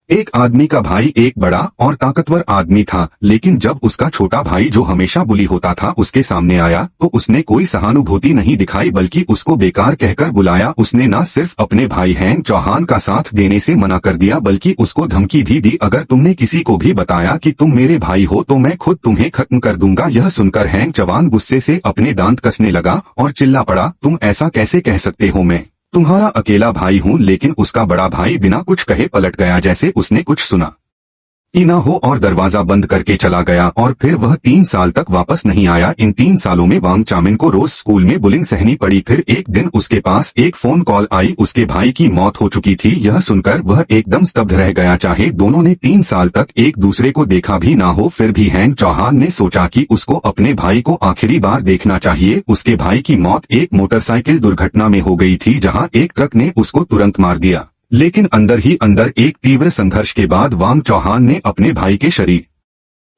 एक आदमी का भाई एक बड़ा और ताकतवर आदमी था, लेकिन जब उसका छोटा भाई जो हमेशा बुली होता था उसके सामने आया तो उसने कोई सहानुभूति नहीं दिखाई बल्कि उसको बेकार कहकर बुलाया। उसने न सिर्फ अपने भाई हैंग चौहान का साथ देने से मना कर दिया बल्कि उसको धमकी भी दी, अगर तुमने किसी को भी बताया कि तुम मेरे भाई हो तो मैं खुद तुम्हें खत्म कर दूंगा। यह सुनकर हैंग चौहान गुस्से से अपने दांत कसने लगा और चिल्ला पड़ा, तुम ऐसा कैसे कह सकते हो? मैं तुम्हारा अकेला भाई हूँ। लेकिन उसका बड़ा भाई बिना कुछ कहे पलट गया जैसे उसने कुछ सुना ही ना हो और दरवाजा बंद करके चला गया और फिर वह 3 साल तक वापस नहीं आया। इन 3 सालों में वांग चामिन को रोज स्कूल में बुलिंग सहनी पड़ी। फिर एक दिन उसके पास एक फोन कॉल आई, उसके भाई की मौत हो चुकी थी। यह सुनकर वह एकदम स्तब्ध रह गया। चाहे दोनों ने 3 साल तक एक दूसरे को देखा भी ना हो, फिर भी हैंग चौहान ने सोचा कि उसको अपने भाई को आखिरी बार देखना चाहिए। उसके भाई की मौत एक मोटरसाइकिल दुर्घटना में हो गई थी जहाँ एक ट्रक ने उसको तुरंत मार दिया। लेकिन अंदर ही अंदर एक तीव्र संघर्ष के बाद वांग चौहान ने अपने भाई के शरीर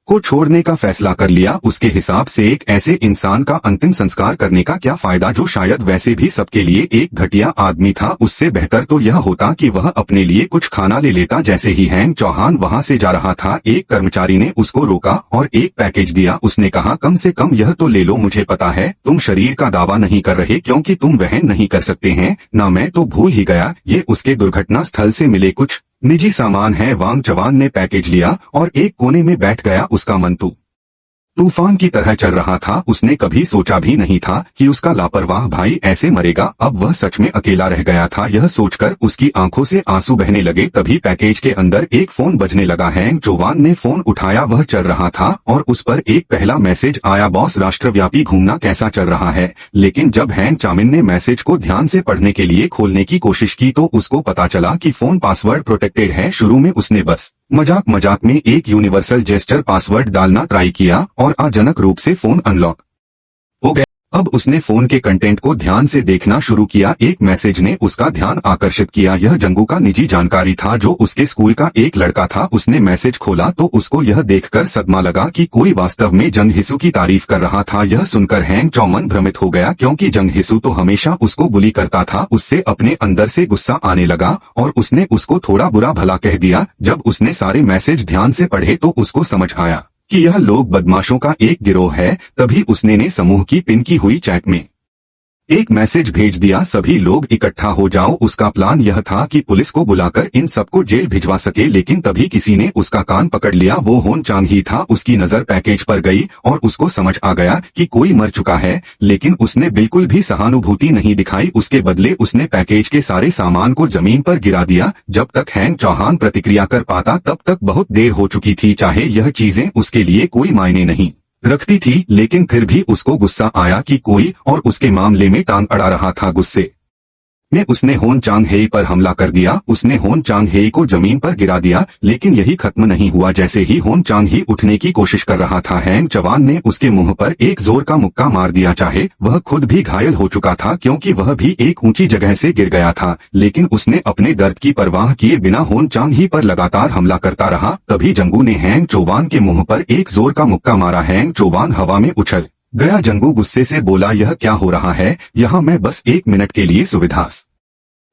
को छोड़ने का फैसला कर लिया। उसके हिसाब से एक ऐसे इंसान का अंतिम संस्कार करने का क्या फायदा जो शायद वैसे भी सबके लिए एक घटिया आदमी था। उससे बेहतर तो यह होता कि वह अपने लिए कुछ खाना ले लेता। जैसे ही हैंग चौहान वहां से जा रहा था, एक कर्मचारी ने उसको रोका और एक पैकेज दिया। उसने कहा, कम से कम यह तो ले लो। मुझे पता है तुम शरीर का दावा नहीं कर रहे क्योंकि तुम वहन नहीं कर सकते हैं ना, मैं तो भूल ही गया ये उसके दुर्घटना स्थल से मिले कुछ निजी सामान है। वांग चौहान ने पैकेज लिया और एक कोने में बैठ गया। उसका मन तूफान की तरह चल रहा था। उसने कभी सोचा भी नहीं था कि उसका लापरवाह भाई ऐसे मरेगा। अब वह सच में अकेला रह गया था। यह सोचकर उसकी आंखों से आंसू बहने लगे। तभी पैकेज के अंदर एक फोन बजने लगा। हैंग चौहान ने फोन उठाया। वह चल रहा था और उस पर एक पहला मैसेज आया, बॉस राष्ट्रव्यापी घूमना कैसा चल रहा है। लेकिन जब हैंग चामिन ने मैसेज को ध्यान से पढ़ने के लिए खोलने की कोशिश की तो उसको पता चला कि फोन पासवर्ड प्रोटेक्टेड है। शुरू में उसने बस मजाक में एक यूनिवर्सल जेस्चर पासवर्ड डालना ट्राई किया और अचानक रूप से फोन अनलॉक हो गया। अब उसने फोन के कंटेंट को ध्यान से देखना शुरू किया। एक मैसेज ने उसका ध्यान आकर्षित किया। यह जंगू का निजी जानकारी था जो उसके स्कूल का एक लड़का था। उसने मैसेज खोला तो उसको यह देखकर सदमा लगा कि कोई वास्तव में जंग हिसू की तारीफ कर रहा था। यह सुनकर हैंग चौहान भ्रमित हो गया क्योंकि जंग हिसू तो हमेशा उसको बुली करता था। उससे अपने अंदर से गुस्सा आने लगा और उसने उसको थोड़ा बुरा भला कह दिया। जब उसने सारे मैसेज ध्यान से पढ़े तो उसको समझ आया कि यह लोग बदमाशों का एक गिरोह है। तभी उसने ने समूह की पिन की हुई चैट में एक मैसेज भेज दिया, सभी लोग इकट्ठा हो जाओ। उसका प्लान यह था कि पुलिस को बुलाकर इन सबको जेल भिजवा सके। लेकिन तभी किसी ने उसका कान पकड़ लिया। वो होन चांग ही था। उसकी नजर पैकेज पर गई और उसको समझ आ गया कि कोई मर चुका है। लेकिन उसने बिल्कुल भी सहानुभूति नहीं दिखाई। उसके बदले उसने पैकेज के सारे सामान को जमीन पर गिरा दिया। जब तक हैंग चौहान प्रतिक्रिया कर पाता तब तक बहुत देर हो चुकी थी। चाहे यह चीजें उसके लिए कोई मायने नहीं रखती थी, लेकिन फिर भी उसको गुस्सा आया कि कोई और उसके मामले में टांग अड़ा रहा था। गुस्से में उसने होन चांग हेई पर हमला कर दिया। उसने होन चांग हेई को जमीन पर गिरा दिया। लेकिन यही खत्म नहीं हुआ। जैसे ही होन चांग ही उठने की कोशिश कर रहा था, हैंग चौहान ने उसके मुंह पर एक जोर का मुक्का मार दिया। चाहे वह खुद भी घायल हो चुका था क्योंकि वह भी एक ऊंची जगह से गिर गया था, लेकिन उसने अपने दर्द की परवाह किए बिना होन चांग ही पर लगातार हमला करता रहा। तभी जंगू ने हैंग चौहान के मुंह पर एक जोर का मुक्का मारा। हैंग चौहान हवा में उछल गया। जंगू गुस्से से बोला, यह क्या हो रहा है यहाँ? मैं बस 1 मिनट के लिए सुविधा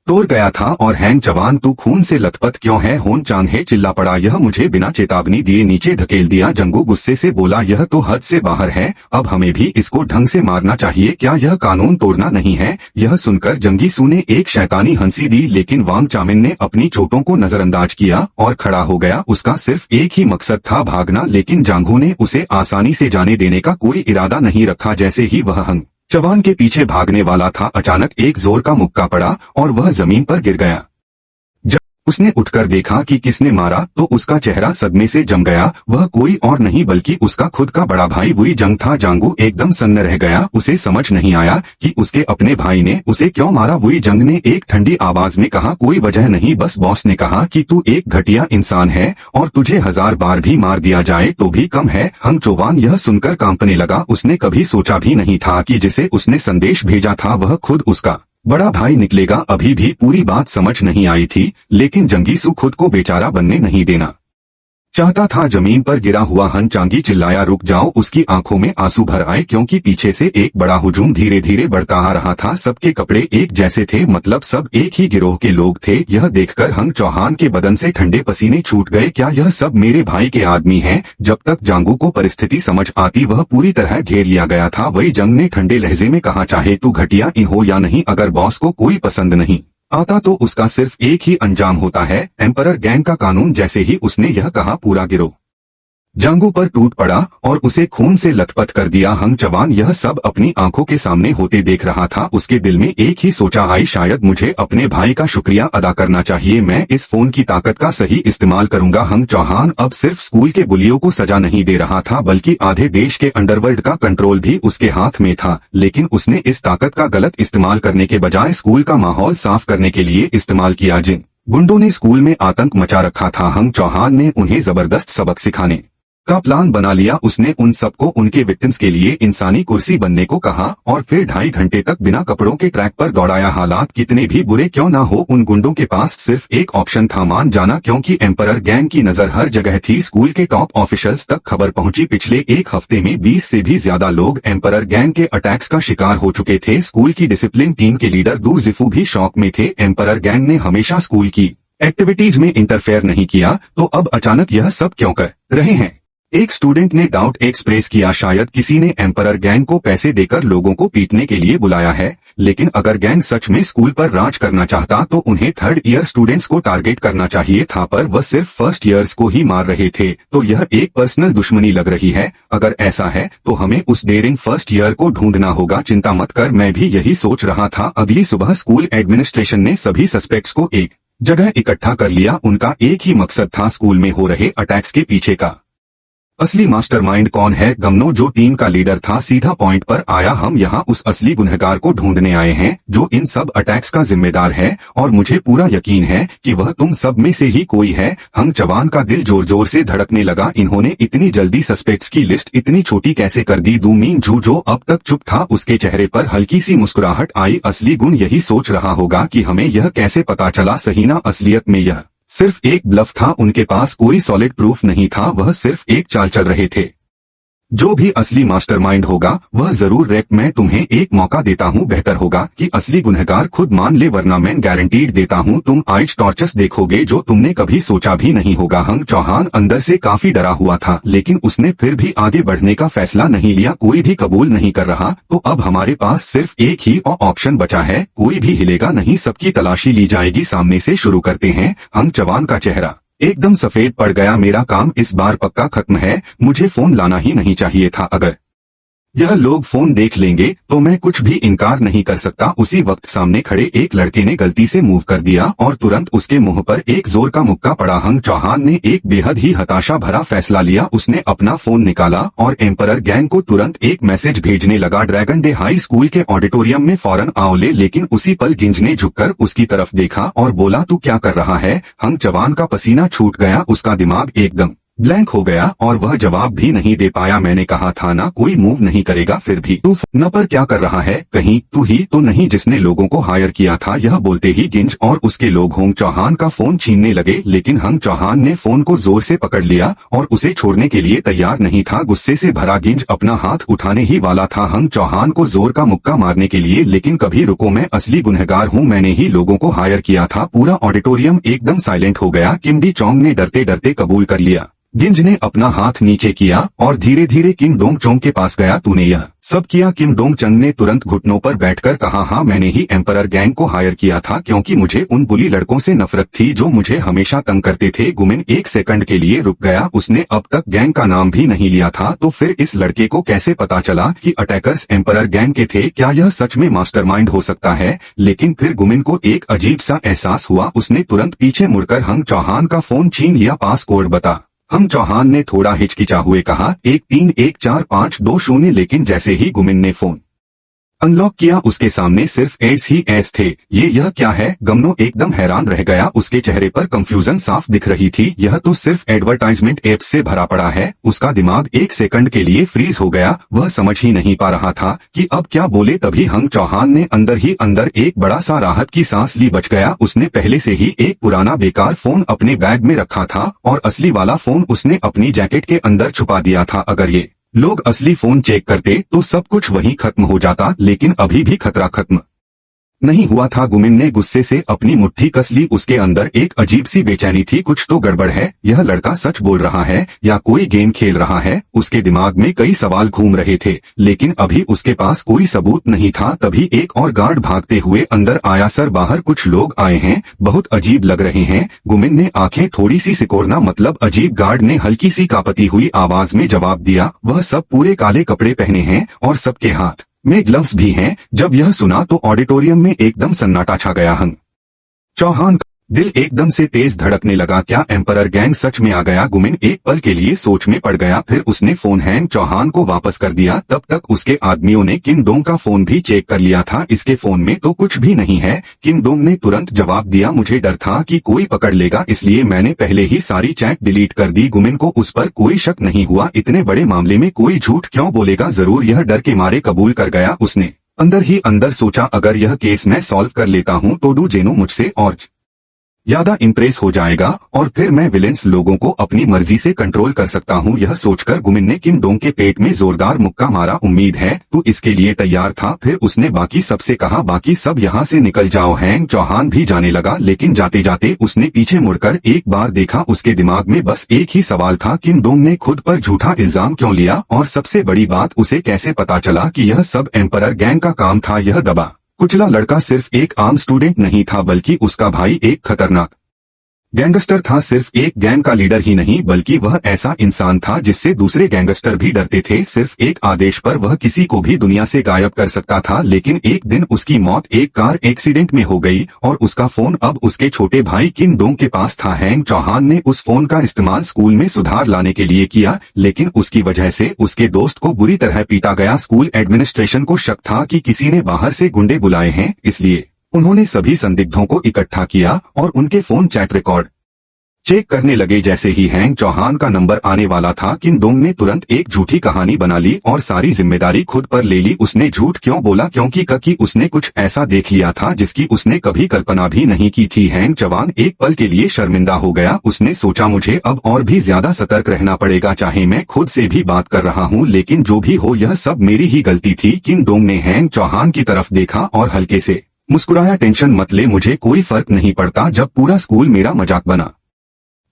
तोड़ गया था और हैंग चौहान तू खून से लथपथ क्यों है? होन चांग हे चिल्ला पड़ा, यह मुझे बिना चेतावनी दिए नीचे धकेल दिया। जंगू गुस्से से बोला, यह तो हद से बाहर है। अब हमें भी इसको ढंग से मारना चाहिए। क्या यह कानून तोड़ना नहीं है? यह सुनकर जंगीसू ने एक शैतानी हंसी दी, लेकिन वांग चामिन ने अपनी चोटों को नजरअंदाज किया और खड़ा हो गया। उसका सिर्फ एक ही मकसद था, भागना। लेकिन जांगू ने उसे आसानी से जाने देने का कोई इरादा नहीं रखा। जैसे ही वह हैंग चौहान के पीछे भागने वाला था, अचानक एक जोर का मुक्का पड़ा और वह जमीन पर गिर गया। जब उसने उठकर देखा कि किसने मारा तो उसका चेहरा सदमे से जम गया। वह कोई और नहीं बल्कि उसका खुद का बड़ा भाई वुई जंग था। जांगू एकदम सन्न रह गया। उसे समझ नहीं आया कि उसके अपने भाई ने उसे क्यों मारा। वुई जंग ने एक ठंडी आवाज में कहा, कोई वजह नहीं, बस बॉस ने कहा कि तू एक घटिया इंसान है और तुझे 1000 बार भी मार दिया जाए तो भी कम है। हैंग चौहान यह सुनकर कांपने लगा। उसने कभी सोचा भी नहीं था कि जिसे उसने संदेश भेजा था वह खुद उसका बड़ा भाई निकलेगा। अभी भी पूरी बात समझ नहीं आई थी, लेकिन जंगीसू खुद को बेचारा बनने नहीं देना चाहता था। जमीन पर गिरा हुआ हन चांगी चिल्लाया, रुक जाओ। उसकी आंखों में आंसू भर आए क्योंकि पीछे से एक बड़ा हुजूम धीरे धीरे बढ़ता आ रहा था। सबके कपड़े एक जैसे थे, मतलब सब एक ही गिरोह के लोग थे। यह देखकर हंग चौहान के बदन से ठंडे पसीने छूट गए। क्या यह सब मेरे भाई के आदमी हैं? जब तक जांगू को परिस्थिति समझ आती वह पूरी तरह घेर लिया गया था। वही जंग ने ठंडे लहजे में कहा, चाहे तू घटिया इन हो या नहीं, अगर बॉस को कोई पसंद नहीं आता तो उसका सिर्फ एक ही अंजाम होता है, एम्परर गैंग का कानून। जैसे ही उसने यह कहा पूरा गिरोह जांगू पर टूट पड़ा और उसे खून से लथपथ कर दिया। हंग चौहान यह सब अपनी आंखों के सामने होते देख रहा था। उसके दिल में एक ही सोचा आई, शायद मुझे अपने भाई का शुक्रिया अदा करना चाहिए। मैं इस फोन की ताकत का सही इस्तेमाल करूंगा। हंग चौहान अब सिर्फ स्कूल के बुलियों को सजा नहीं दे रहा था, बल्कि आधे देश के अंडरवर्ल्ड का कंट्रोल भी उसके हाथ में था। लेकिन उसने इस ताकत का गलत इस्तेमाल करने के बजाय स्कूल का माहौल साफ करने के लिए इस्तेमाल किया। जिन गुंडों ने स्कूल में आतंक मचा रखा था, हंग चौहान ने उन्हें जबरदस्त सबक सिखाने का प्लान बना लिया। उसने उन सबको उनके विक्टिम्स के लिए इंसानी कुर्सी बनने को कहा और फिर 2.5 घंटे तक बिना कपड़ों के ट्रैक पर दौड़ाया। हालात कितने भी बुरे क्यों ना हो, उन गुंडों के पास सिर्फ एक ऑप्शन था, मान जाना, क्योंकि एम्परर गैंग की नजर हर जगह थी। स्कूल के टॉप ऑफिशियल्स तक खबर पहुंची। पिछले एक हफ्ते में 20 से भी ज्यादा लोग एम्परर गैंग के अटैक्स का शिकार हो चुके थे। स्कूल की डिसिप्लिन टीम के लीडर दू जिफू भी शौक में थे। एम्परर गैंग ने हमेशा स्कूल की एक्टिविटीज में इंटरफेयर नहीं किया, तो अब अचानक यह सब क्यों कर रहे हैं? एक स्टूडेंट ने डाउट एक्सप्रेस किया, शायद किसी ने एम्परर गैंग को पैसे देकर लोगों को पीटने के लिए बुलाया है। लेकिन अगर गैंग सच में स्कूल पर राज करना चाहता तो उन्हें 3rd ईयर स्टूडेंट्स को टारगेट करना चाहिए था, पर वह सिर्फ फर्स्ट ईयर्स को ही मार रहे थे। तो यह एक पर्सनल दुश्मनी लग रही है। अगर ऐसा है तो हमें उस डेयरिंग फर्स्ट ईयर को ढूंढना होगा। चिंता मत कर, मैं भी यही सोच रहा था। अगली सुबह स्कूल एडमिनिस्ट्रेशन ने सभी सस्पेक्ट्स को एक जगह इकट्ठा कर लिया। उनका एक ही मकसद था, स्कूल में हो रहे अटैक्स के पीछे का असली मास्टरमाइंड कौन है। गमनो जो टीम का लीडर था सीधा पॉइंट पर आया, हम यहाँ उस असली गुनहगार को ढूंढने आए हैं जो इन सब अटैक्स का जिम्मेदार है, और मुझे पूरा यकीन है कि वह तुम सब में से ही कोई है। हंग चौहान का दिल जोर जोर से धड़कने लगा। इन्होंने इतनी जल्दी सस्पेक्ट्स की लिस्ट इतनी छोटी कैसे कर दी? दू मीन झू जो अब तक चुप था, उसके चेहरे पर हल्की सी मुस्कुराहट आई। असली गुण यही सोच रहा होगा कि हमें यह कैसे पता चला। सही ना, असलियत में यह सिर्फ एक ब्लफ था। उनके पास कोई सॉलिड प्रूफ नहीं था, वह सिर्फ एक चाल चल रहे थे। जो भी असली मास्टरमाइंड होगा वह जरूर रैप। मैं तुम्हें एक मौका देता हूँ, बेहतर होगा कि असली गुनहगार खुद मान ले, वरना मैं गारंटीड देता हूँ तुम आइज टॉर्चर्स देखोगे जो तुमने कभी सोचा भी नहीं होगा। हंग चौहान अंदर से काफी डरा हुआ था, लेकिन उसने फिर भी आगे बढ़ने का फैसला नहीं लिया। कोई भी कबूल नहीं कर रहा, तो अब हमारे पास सिर्फ एक ही ऑप्शन बचा है। कोई भी हिलेगा नहीं, सबकी तलाशी ली जाएगी। सामने से शुरू करते हैं। हंग चौहान का चेहरा एकदम सफेद पड़ गया। मेरा काम इस बार पक्का खत्म है, मुझे फोन लाना ही नहीं चाहिए था। अगर यह लोग फोन देख लेंगे तो मैं कुछ भी इनकार नहीं कर सकता। उसी वक्त सामने खड़े एक लड़के ने गलती से मूव कर दिया और तुरंत उसके मुंह पर एक जोर का मुक्का पड़ा। हंग चौहान ने एक बेहद ही हताशा भरा फैसला लिया। उसने अपना फोन निकाला और एम्परर गैंग को तुरंत एक मैसेज भेजने लगा, ड्रैगन डे हाई स्कूल के ऑडिटोरियम में फौरन आओ ले। लेकिन उसी पल गिंज ने झुककर उसकी तरफ देखा और बोला, तू क्या कर रहा है? हंग चौहान का पसीना छूट गया, उसका दिमाग एकदम ब्लैंक हो गया और वह जवाब भी नहीं दे पाया। मैंने कहा था ना कोई मूव नहीं करेगा, फिर भी तू न पर क्या कर रहा है? कहीं तू ही तो नहीं जिसने लोगों को हायर किया था? यह बोलते ही गिंज और उसके लोग हंग चौहान का फोन छीनने लगे, लेकिन हंग चौहान ने फोन को जोर से पकड़ लिया और उसे छोड़ने के लिए तैयार नहीं था। गुस्से से भरा गिंज अपना हाथ उठाने ही वाला था हंग चौहान को जोर का मुक्का मारने के लिए, लेकिन कभी रुको, मैं असली गुनहगार हूँ, मैंने ही लोगों को हायर किया था। पूरा ऑडिटोरियम एकदम साइलेंट हो गया। किम डी चोंग ने डरते डरते कबूल कर लिया। गिंज ने अपना हाथ नीचे किया और धीरे धीरे किम डोंग चोंग के पास गया। तूने यह सब किया? किम डोंग चंग ने तुरंत घुटनों पर बैठकर कहा, हाँ मैंने ही एम्परर गैंग को हायर किया था, क्योंकि मुझे उन बुली लड़कों से नफरत थी जो मुझे हमेशा तंग करते थे। गुमिन एक सेकंड के लिए रुक गया, उसने अब तक गैंग का नाम भी नहीं लिया था। तो फिर इस लड़के को कैसे पता चला कि अटैकर्स एम्परर गैंग के थे? क्या यह सच में मास्टरमाइंड हो सकता है? लेकिन फिर गुमिन को एक अजीब सा एहसास हुआ। उसने तुरंत पीछे मुड़कर हंग चौहान का फोन छीन लिया। पासकोड बता। हंग चौहान ने थोड़ा हिचकिचा हुए कहा, 13145220। लेकिन जैसे ही गुमिन ने फोन अनलॉक किया, उसके सामने सिर्फ एड्स ही एड्स थे। यह क्या है? गमनो एकदम हैरान रह गया, उसके चेहरे पर कंफ्यूजन साफ दिख रही थी। यह तो सिर्फ एडवर्टाइजमेंट एप्स से भरा पड़ा है। उसका दिमाग एक सेकंड के लिए फ्रीज हो गया, वह समझ ही नहीं पा रहा था कि अब क्या बोले। तभी हंग चौहान ने अंदर ही अंदर एक बड़ा सा राहत की सांस ली। बच गया, उसने पहले से ही एक पुराना बेकार फोन अपने बैग में रखा था और असली वाला फोन उसने अपनी जैकेट के अंदर छुपा दिया था। अगर ये लोग असली फोन चेक करते तो सब कुछ वहीं खत्म हो जाता, लेकिन अभी भी खतरा खत्म नहीं हुआ था। गुमिन ने गुस्से से अपनी मुट्ठी कस ली, उसके अंदर एक अजीब सी बेचैनी थी। कुछ तो गड़बड़ है, यह लड़का सच बोल रहा है या कोई गेम खेल रहा है? उसके दिमाग में कई सवाल घूम रहे थे, लेकिन अभी उसके पास कोई सबूत नहीं था। तभी एक और गार्ड भागते हुए अंदर आया। सर, बाहर कुछ लोग आए हैं, बहुत अजीब लग रहे हैं। गुमिन ने आंखें थोड़ी सी सिकोड़ना मतलब अजीब। गार्ड ने हल्की सी कांपती हुई आवाज में जवाब दिया, वह सब पूरे काले कपड़े पहने हैं और सबके हाथ में ग्लव्स भी हैं। जब यह सुना तो ऑडिटोरियम में एकदम सन्नाटा छा गया। हंग चौहान का दिल एकदम से तेज धड़कने लगा। क्या एम्परर गैंग सच में आ गया? गुमिन एक पल के लिए सोच में पड़ गया, फिर उसने फोन हैंग चौहान को वापस कर दिया। तब तक उसके आदमियों ने किम डोंग का फोन भी चेक कर लिया था। इसके फोन में तो कुछ भी नहीं है। किम डोंग ने तुरंत जवाब दिया, मुझे डर था कि कोई पकड़ लेगा, इसलिए मैंने पहले ही सारी चैट डिलीट कर दी। गुमिन को उस पर कोई शक नहीं हुआ। इतने बड़े मामले में कोई झूठ क्यों बोलेगा? जरूर यह डर के मारे कबूल कर गया। उसने अंदर ही अंदर सोचा, अगर यह केस मैं सॉल्व कर लेता हूँ तो डू जेनो मुझसे और ज्यादा इम्प्रेस हो जाएगा और फिर मैं विलेंस लोगों को अपनी मर्जी से कंट्रोल कर सकता हूँ। यह सोचकर गुमिन ने किम डोंग के पेट में जोरदार मुक्का मारा। उम्मीद है तू इसके लिए तैयार था। फिर उसने बाकी सबसे कहा, बाकी सब यहाँ से निकल जाओ। हैंग चौहान भी जाने लगा, लेकिन जाते जाते उसने पीछे मुड़कर एक बार देखा। उसके दिमाग में बस एक ही सवाल था, किम डोंग ने खुद पर झूठा इल्जाम क्यों लिया? और सबसे बड़ी बात, उसे कैसे पता चला कि यह सब एम्परर गैंग का काम था? यह दबा कुचला लड़का सिर्फ एक आम स्टूडेंट नहीं था, बल्कि उसका भाई एक खतरनाक गैंगस्टर था। सिर्फ एक गैंग का लीडर ही नहीं, बल्कि वह ऐसा इंसान था जिससे दूसरे गैंगस्टर भी डरते थे। सिर्फ एक आदेश पर वह किसी को भी दुनिया से गायब कर सकता था। लेकिन एक दिन उसकी मौत एक कार एक्सीडेंट में हो गई और उसका फोन अब उसके छोटे भाई किम डोंग के पास था। हैंग चौहान ने उस फोन का इस्तेमाल स्कूल में सुधार लाने के लिए किया, लेकिन उसकी वजह से उसके दोस्त को बुरी तरह पीटा गया। स्कूल एडमिनिस्ट्रेशन को शक था कि किसी ने बाहर से गुंडे बुलाए हैं, इसलिए उन्होंने सभी संदिग्धों को इकट्ठा किया और उनके फोन चैट रिकॉर्ड चेक करने लगे। जैसे ही हैंग चौहान का नंबर आने वाला था, किम डोंग ने तुरंत एक झूठी कहानी बना ली और सारी जिम्मेदारी खुद पर ले ली। उसने झूठ क्यों बोला? क्योंकि उसने कुछ ऐसा देख लिया था जिसकी उसने कभी कल्पना भी नहीं की थी। हैंग चौहान एक पल के लिए शर्मिंदा हो गया। उसने सोचा, मुझे अब और भी ज्यादा सतर्क रहना पड़ेगा, चाहे मैं खुद से भी बात कर रहा हूँ, लेकिन जो भी हो यह सब मेरी ही गलती थी। किम डोंग ने हैंग चौहान की तरफ देखा और हल्के से मुस्कुराया, टेंशन मत ले, मुझे कोई फर्क नहीं पड़ता। जब पूरा स्कूल मेरा मजाक बना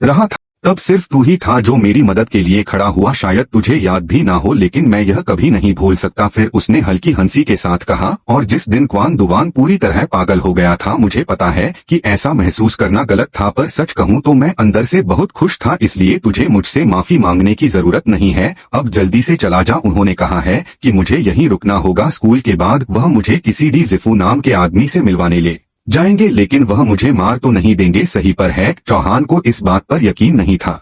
रहा था तब सिर्फ तू ही था जो मेरी मदद के लिए खड़ा हुआ। शायद तुझे याद भी ना हो, लेकिन मैं यह कभी नहीं भूल सकता। फिर उसने हल्की हंसी के साथ कहा, और जिस दिन क्वान दुवान पूरी तरह पागल हो गया था, मुझे पता है कि ऐसा महसूस करना गलत था, पर सच कहूँ तो मैं अंदर से बहुत खुश था, इसलिए तुझे मुझसे माफी मांगने की जरूरत नहीं है। अब जल्दी से चला जा। उन्होंने कहा है कि मुझे यहीं रुकना होगा। स्कूल के बाद वह मुझे किसी डी जिफू नाम के आदमी से मिलवाने ले जाएंगे, लेकिन वह मुझे मार तो नहीं देंगे। सही पर है। चौहान को इस बात पर यकीन नहीं था।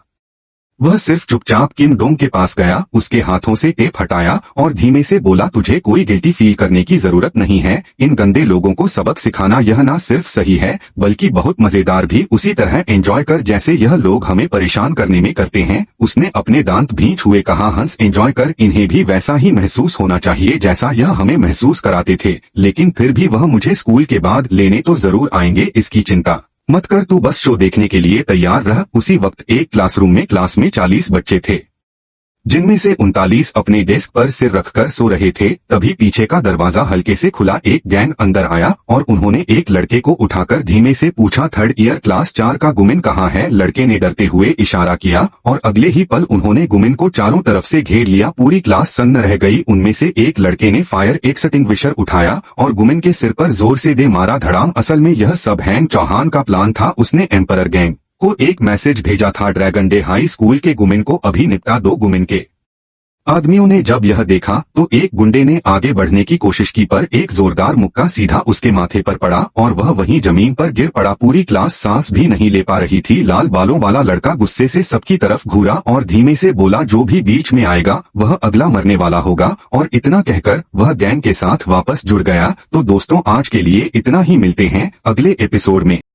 वह सिर्फ चुपचाप किम डोंग के पास गया, उसके हाथों से टेप हटाया और धीमे से बोला, तुझे कोई गिल्टी फील करने की जरूरत नहीं है। इन गंदे लोगों को सबक सिखाना यह ना सिर्फ सही है बल्कि बहुत मजेदार भी। उसी तरह एंजॉय कर जैसे यह लोग हमें परेशान करने में करते हैं। उसने अपने दांत भी छुए कहा, हंस, एंजॉय कर, इन्हें भी वैसा ही महसूस होना चाहिए जैसा यह हमें महसूस कराते थे। लेकिन फिर भी वह मुझे स्कूल के बाद लेने तो जरूर आएंगे, इसकी चिंता मत कर, तू बस शो देखने के लिए तैयार रह। उसी वक्त एक क्लासरूम में क्लास में 40 बच्चे थे, जिनमें से 39 अपने डेस्क पर सिर रखकर सो रहे थे। तभी पीछे का दरवाजा हल्के से खुला, एक गैंग अंदर आया और उन्होंने एक लड़के को उठाकर धीमे से पूछा, थर्ड ईयर क्लास 4 का गुमिन कहाँ है? लड़के ने डरते हुए इशारा किया और अगले ही पल उन्होंने गुमिन को चारों तरफ से घेर लिया। पूरी क्लास सन्न रह गई। उनमें से एक लड़के ने फायर एक्सटिंग्विशर उठाया और गुमिन के सिर पर जोर से दे मारा, धड़ाम। असल में यह सब हैंग चौहान का प्लान था। उसने एम्परर गैंग को एक मैसेज भेजा था, ड्रैगन डे हाई स्कूल के गुमिन को अभी निपटा दो। गुमिन के आदमियों ने जब यह देखा तो एक गुंडे ने आगे बढ़ने की कोशिश की पर एक जोरदार मुक्का सीधा उसके माथे पर पड़ा और वह वहीं जमीन पर गिर पड़ा। पूरी क्लास सांस भी नहीं ले पा रही थी। लाल बालों वाला लड़का गुस्से से सबकी तरफ घूरा और धीमे से बोला, जो भी बीच में आएगा वह अगला मरने वाला होगा। और इतना कहकर वह गैंग के साथ वापस जुड़ गया। तो दोस्तों, आज के लिए इतना ही। मिलते हैं अगले एपिसोड में।